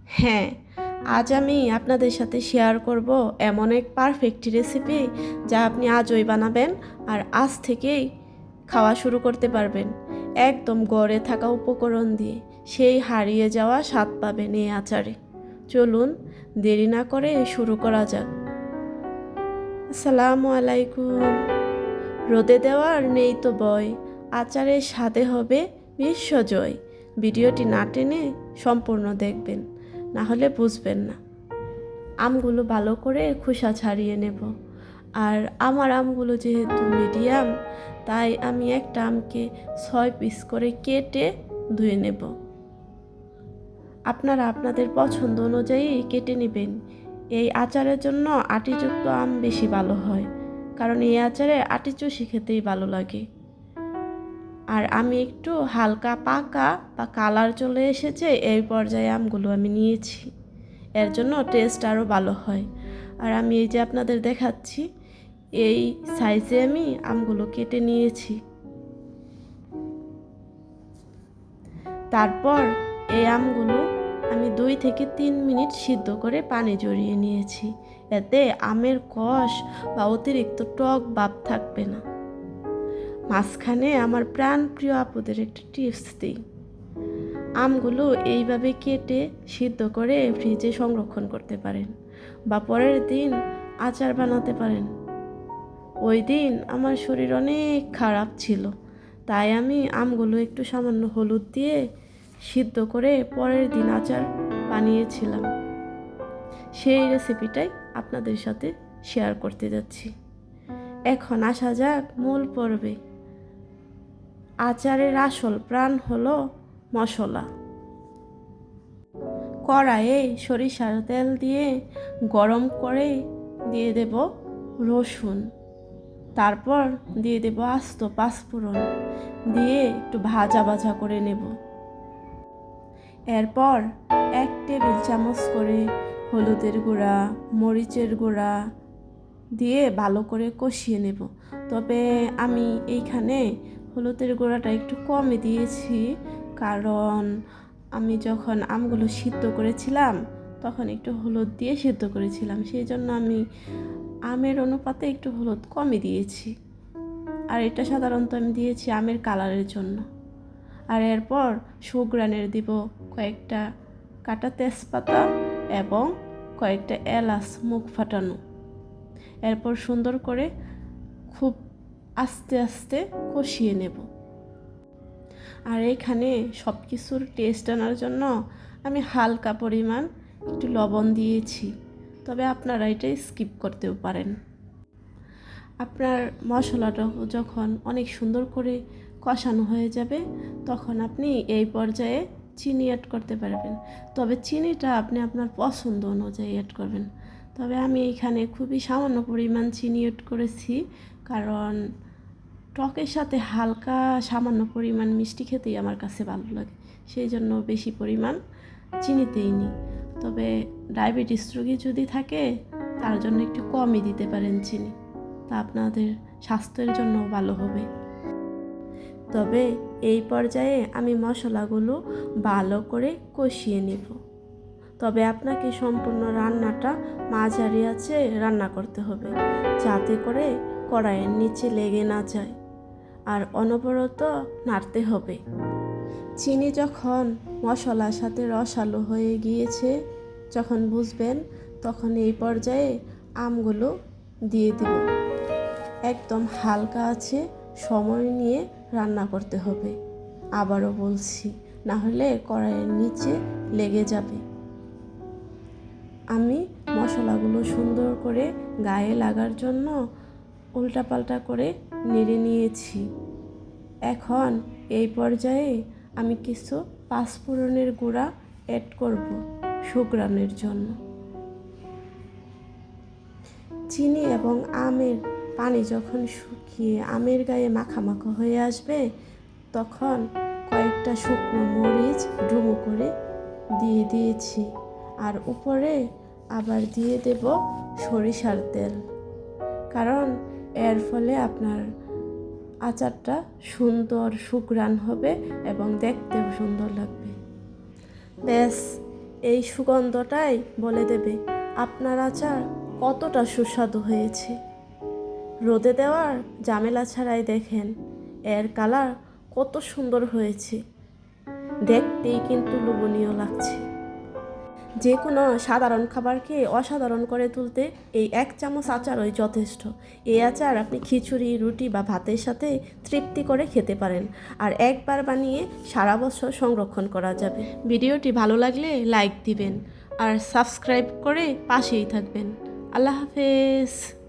হ্যাঁ, আজ আমি আপনাদের সাথে শেয়ার করব এমন এক পারফেক্ট রেসিপি যা আপনি আজই বানাবেন আর আজ থেকেই খাওয়া শুরু করতে পারবেন। একদম গড়ে থাকা উপকরণ দিয়ে সেই হারিয়ে যাওয়া স্বাদ পাবেন এই আচারে। চলুন দেরি না করে শুরু করা যাক। আসসালামু আলাইকুম। রোদে দেওয়ার নেই তো ভয়, আচারের স্বাদে হবে বিশ্বজয়। ভিডিওটি না টেনে সম্পূর্ণ দেখবেন, না হলে বুঝবেন না। আমগুলো ভালো করে খোসা ছাড়িয়ে নেব। আর আমার আমগুলো যেহেতু মিডিয়াম, তাই আমি একটা আমকে 6 পিস করে কেটে ধুয়ে নেব। আপনারা আপনাদের পছন্দ অনুযায়ী কেটে নেবেন। এই আচারের জন্য আটিযুক্ত আম বেশি ভালো হয়, কারণ এই আচারে আটি চুষি খেতেই ভালো লাগে। আর আমি একটু হালকা পাকা বা কালার চলে এসেছে এই পর্যায়ে আমগুলো আমি নিয়েছি, এর জন্য টেস্ট আরও ভালো হয়। আর আমি এই যে আপনাদের দেখাচ্ছি, এই সাইজে আমি আমগুলো কেটে নিয়েছি। তারপর এই আমগুলো আমি 2 থেকে 3 মিনিট সিদ্ধ করে পানি ঝরিয়ে নিয়েছি। এতে আমের কষ বা অতিরিক্ত টক ভাব থাকবে না। মাঝখানে আমার প্রাণপ্রিয় আপুদের একটা টিপস দিই। আমগুলো এইভাবে কেটে সিদ্ধ করে ফ্রিজে সংরক্ষণ করতে পারেন বা পরের দিন আচার বানাতে পারেন। ওই দিন আমার শরীর অনেক খারাপ ছিল, তাই আমি আমগুলো একটু সামান্য হলুদ দিয়ে সিদ্ধ করে পরের দিন আচার বানিয়েছিলাম। সেই রেসিপিটাই আপনাদের সাথে শেয়ার করতে যাচ্ছি। এখন আসা যাক মূল পর্বে। আচারের আসল প্রাণ হলো মশলা। কড়াইয়ে সরিষার তেল দিয়ে গরম করে দিয়ে দেব রসুন, তারপর দিয়ে দেব আস্ত পাঁচফোড়ন, দিয়ে একটু ভাজা ভাজা করে নেব। এরপর 1 টেবিল চামচ করে হলুদের গুঁড়া, মরিচের গুঁড়া দিয়ে ভালো করে কষিয়ে নেব। তবে আমি এইখানে হলুদের গুঁড়াটা একটু কমই দিয়েছি, কারণ আমি যখন আমগুলো সিদ্ধ করেছিলাম তখন একটু হলুদ দিয়ে সিদ্ধ করেছিলাম, সেই জন্য আমি আমের অনুপাতে একটু হলুদ কমই দিয়েছি। আর এটা সাধারণত আমি দিয়েছি আমের কালারের জন্য। আর এরপর সুঘ্রাণের দিব কয়েকটা কাটা তেজপাতা এবং কয়েকটা এলাচ মুখ ফাটানো। এরপর সুন্দর করে খুব আস্তে আস্তে কষিয়ে নেব। আর এখানে সব কিছুর টেস্ট আনার জন্য আমি হালকা পরিমাণ একটু লবণ দিয়েছি, তবে আপনারা এটা স্কিপ করতেও পারেন। আপনার মশলাটা যখন অনেক সুন্দর করে কষানো হয়ে যাবে, তখন আপনি এই পর্যায়ে চিনি অ্যাড করতে পারবেন। তবে চিনিটা আপনি আপনার পছন্দ অনুযায়ী অ্যাড করবেন। তবে আমি এখানে খুবই সামান্য পরিমাণ চিনি অ্যাড করেছি, কারণ টকের সাথে হালকা সামান্য পরিমাণ মিষ্টি খেতেই আমার কাছে ভালো লাগে, সেই জন্য বেশি পরিমাণ চিনি দিইনি। তবে ডায়াবেটিস রোগী যদি থাকে তার জন্য একটু কমই দিতে পারেন চিনি, তা আপনাদের স্বাস্থ্যের জন্য ভালো হবে। তবে এই পর্যায়ে আমি মশলাগুলো ভালো করে কষিয়ে নেব। তবে আপনাকে সম্পূর্ণ রান্নাটা মাঝারি আঁচে রান্না করতে হবে, যাতে করে কড়াইয়ের নিচে লেগে না যায়। আর অনবরত নাড়তে হবে। চিনি যখন মশলার সাথে রসালো হয়ে গিয়েছে, যখন বুঝবেন, তখন এই পর্যায়ে আমগুলো দিয়ে দিব। একদম হালকা আছে সময় নিয়ে রান্না করতে হবে। আবারও বলছি, না হলে কড়াইয়ের নিচে লেগে যাবে। আমি মশলাগুলো সুন্দর করে গায়ে লাগার জন্য উল্টাপাল্টা করে নেড়ে নিয়েছি। এখন এই পর্যায়ে আমি কিছু পাঁচফোড়নের গুঁড়া অ্যাড করব সুঘ্রাণের জন্য। চিনি এবং আমের পানি যখন শুকিয়ে আমের গায়ে মাখামাখা হয়ে আসবে, তখন কয়েকটা শুকনো মরিচ ডুমো করে দিয়ে দিয়েছি। আর উপরে আবার দিয়ে দেব সরিষার তেল, কারণ এর ফলে আপনার আচারটা সুন্দর সুঘ্রাণ হবে এবং দেখতেও সুন্দর লাগবে। ব্যাস, এই সুগন্ধটাই বলে দেবে আপনার আচার কতটা সুস্বাদু হয়েছে। রোদে দেওয়ার ঝামেলা ছাড়াই দেখেন এর কালার কত সুন্দর হয়েছে, দেখতেই কিন্তু লোভনীয় লাগছে। যে কোনো সাধারণ খাবারকে অসাধারণ করে তুলতে এই 1 চামচ আচারই যথেষ্ট। এই আচার আপনি খিচুড়ি, রুটি বা ভাতের সাথে তৃপ্তি করে খেতে পারেন, আর একবার বানিয়ে সারা বছর সংরক্ষণ করা যাবে। ভিডিওটি ভালো লাগলে লাইক দিবেন আর সাবস্ক্রাইব করে পাশেই থাকবেন। আল্লাহ হাফেজ।